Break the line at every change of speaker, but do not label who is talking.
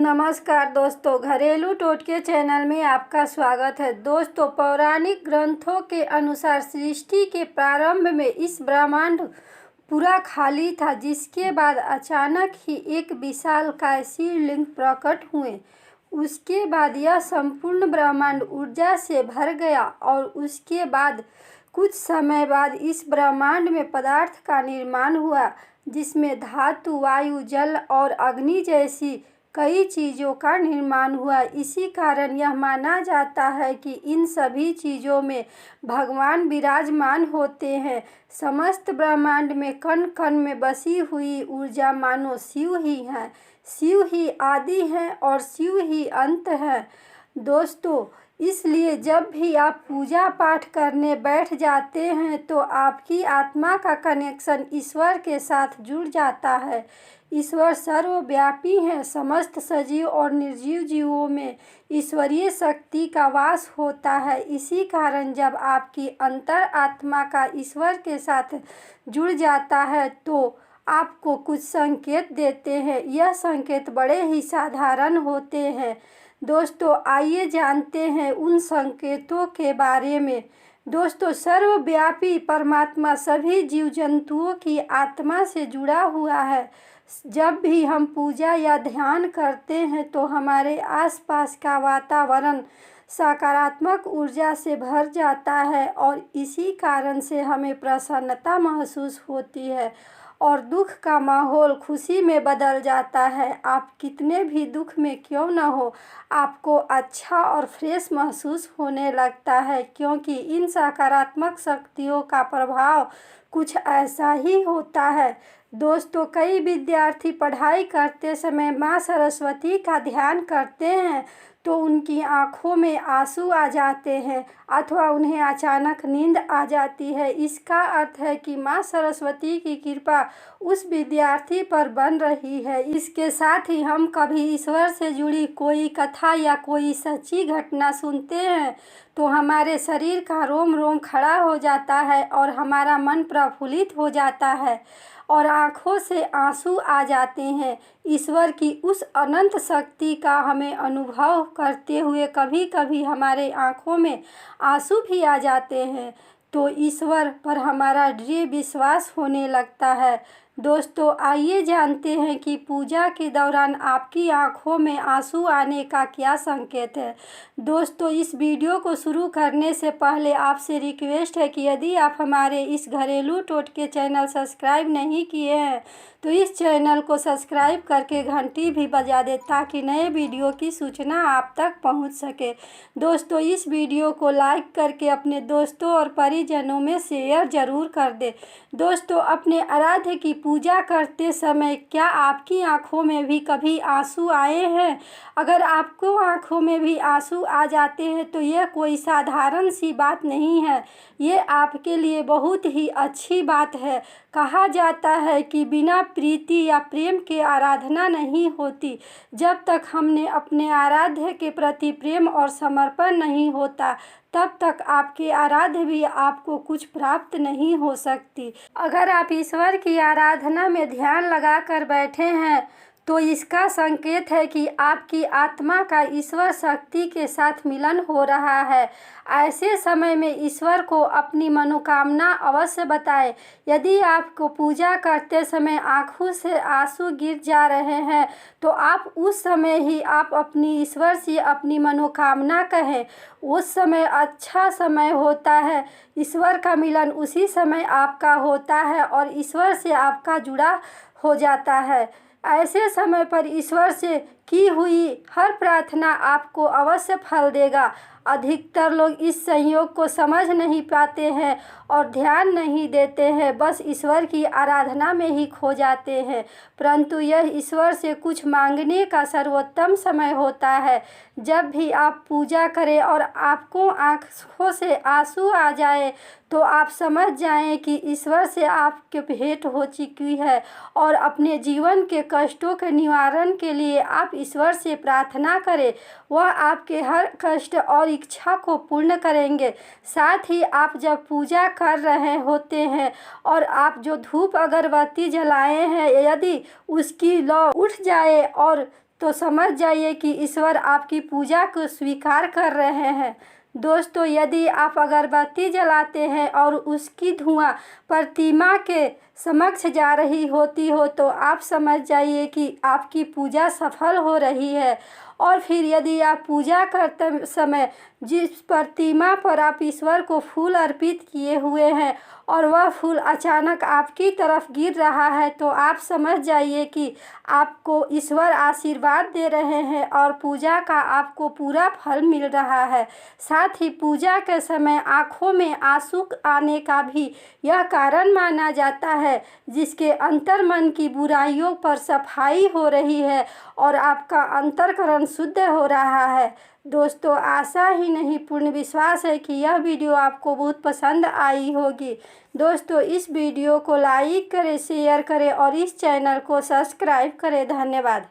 नमस्कार दोस्तों, घरेलू टोटके चैनल में आपका स्वागत है। दोस्तों, पौराणिक ग्रंथों के अनुसार सृष्टि के प्रारंभ में इस ब्रह्मांड पूरा खाली था, जिसके बाद अचानक ही एक विशालकाय शिवलिंग प्रकट हुए। उसके बाद यह संपूर्ण ब्रह्मांड ऊर्जा से भर गया और उसके बाद कुछ समय बाद इस ब्रह्मांड में पदार्थ का निर्माण हुआ, जिसमें धातु, वायु, जल और अग्नि जैसी कई चीज़ों का निर्माण हुआ। इसी कारण यह माना जाता है कि इन सभी चीज़ों में भगवान विराजमान होते हैं। समस्त ब्रह्मांड में कण कण में बसी हुई ऊर्जा मानो शिव ही है। शिव ही आदि है और शिव ही अंत है। दोस्तों, इसलिए जब भी आप पूजा पाठ करने बैठ जाते हैं तो आपकी आत्मा का कनेक्शन ईश्वर के साथ जुड़ जाता है। ईश्वर सर्वव्यापी हैं। समस्त सजीव और निर्जीव जीवों में ईश्वरीय शक्ति का वास होता है। इसी कारण जब आपकी अंतर आत्मा का ईश्वर के साथ जुड़ जाता है तो आपको कुछ संकेत देते हैं। यह संकेत बड़े ही साधारण होते हैं। दोस्तों, आइए जानते हैं उन संकेतों के बारे में। दोस्तों, सर्वव्यापी परमात्मा सभी जीव जंतुओं की आत्मा से जुड़ा हुआ है। जब भी हम पूजा या ध्यान करते हैं तो हमारे आसपास का वातावरण सकारात्मक ऊर्जा से भर जाता है और इसी कारण से हमें प्रसन्नता महसूस होती है और दुख का माहौल खुशी में बदल जाता है। आप कितने भी दुख में क्यों न हो, आपको अच्छा और फ्रेश महसूस होने लगता है, क्योंकि इन सकारात्मक शक्तियों का प्रभाव कुछ ऐसा ही होता है। दोस्तों, कई विद्यार्थी पढ़ाई करते समय माँ सरस्वती का ध्यान करते हैं तो उनकी आँखों में आंसू आ जाते हैं अथवा उन्हें अचानक नींद आ जाती है। इसका अर्थ है कि माँ सरस्वती की कृपा उस विद्यार्थी पर बन रही है। इसके साथ ही हम कभी ईश्वर से जुड़ी कोई कथा या कोई सच्ची घटना सुनते हैं तो हमारे शरीर का रोम रोम खड़ा हो जाता है और हमारा मन प्रफुल्लित हो जाता है और आँखों से आंसू आ जाते हैं। ईश्वर की उस अनंत शक्ति का हमें अनुभव करते हुए कभी कभी हमारे आँखों में आंसू भी आ जाते हैं तो ईश्वर पर हमारा दृढ़ विश्वास होने लगता है। दोस्तों, आइए जानते हैं कि पूजा के दौरान आपकी आंखों में आंसू आने का क्या संकेत है। दोस्तों, इस वीडियो को शुरू करने से पहले आपसे रिक्वेस्ट है कि यदि आप हमारे इस घरेलू टोटके चैनल सब्सक्राइब नहीं किए हैं तो इस चैनल को सब्सक्राइब करके घंटी भी बजा दें ताकि नए वीडियो की सूचना आप तक पहुंच सके। दोस्तों, इस वीडियो को लाइक करके अपने दोस्तों और परिजनों में शेयर ज़रूर कर दें। दोस्तों, अपने आराध्य की पूजा करते समय क्या आपकी आंखों में भी कभी आंसू आए हैं? अगर आपको आंखों में भी आंसू आ जाते हैं तो यह कोई साधारण सी बात नहीं है, ये आपके लिए बहुत ही अच्छी बात है। कहा जाता है कि बिना प्रीति या प्रेम के आराधना नहीं होती। जब तक हमने अपने आराध्य के प्रति प्रेम और समर्पण नहीं होता तब तक आपके आराध्य भी आपको कुछ प्राप्त नहीं हो सकती। अगर आप ईश्वर की आराधना में ध्यान लगा कर बैठे हैं तो इसका संकेत है कि आपकी आत्मा का ईश्वर शक्ति के साथ मिलन हो रहा है। ऐसे समय में ईश्वर को अपनी मनोकामना अवश्य बताएं। यदि आपको पूजा करते समय आंखों से आंसू गिर जा रहे हैं तो आप उस समय ही आप अपनी ईश्वर से अपनी मनोकामना कहें। उस समय अच्छा समय होता है। ईश्वर का मिलन उसी समय आपका होता है और ईश्वर से आपका जुड़ा हो जाता है। ऐसे समय पर ईश्वर से की हुई हर प्रार्थना आपको अवश्य फल देगा। अधिकतर लोग इस संयोग को समझ नहीं पाते हैं और ध्यान नहीं देते हैं, बस ईश्वर की आराधना में ही खो जाते हैं। परंतु यह ईश्वर से कुछ मांगने का सर्वोत्तम समय होता है। जब भी आप पूजा करें और आपको आँखों से आंसू आ जाए तो आप समझ जाएं कि ईश्वर से आपके भेंट हो चुकी है और अपने जीवन के कष्टों के निवारण के लिए आप ईश्वर से प्रार्थना करें। वह आपके हर कष्ट और इच्छा को पूर्ण करेंगे। साथ ही आप जब पूजा कर रहे होते हैं और आप जो धूप अगरबत्ती जलाए हैं, यदि उसकी लौ उठ जाए और तो समझ जाइए कि ईश्वर आपकी पूजा को स्वीकार कर रहे हैं। दोस्तों, यदि आप अगरबत्ती जलाते हैं और उसकी धुआं प्रतिमा के समक्ष जा रही होती हो तो आप समझ जाइए कि आपकी पूजा सफल हो रही है। और फिर यदि आप पूजा करते समय जिस प्रतिमा पर आप ईश्वर को फूल अर्पित किए हुए हैं और वह फूल अचानक आपकी तरफ गिर रहा है तो आप समझ जाइए कि आपको ईश्वर आशीर्वाद दे रहे हैं और पूजा का आपको पूरा फल मिल रहा है। साथ ही पूजा के समय आँखों में आंसू आने का भी यह कारण माना जाता है, जिसके अंतर्मन की बुराइयों पर सफाई हो रही है और आपका अंतःकरण शुद्ध हो रहा है। दोस्तों, आशा ही नहीं पूर्ण विश्वास है कि यह वीडियो आपको बहुत पसंद आई होगी। दोस्तों, इस वीडियो को लाइक करें, शेयर करें और इस चैनल को सब्सक्राइब करें। धन्यवाद।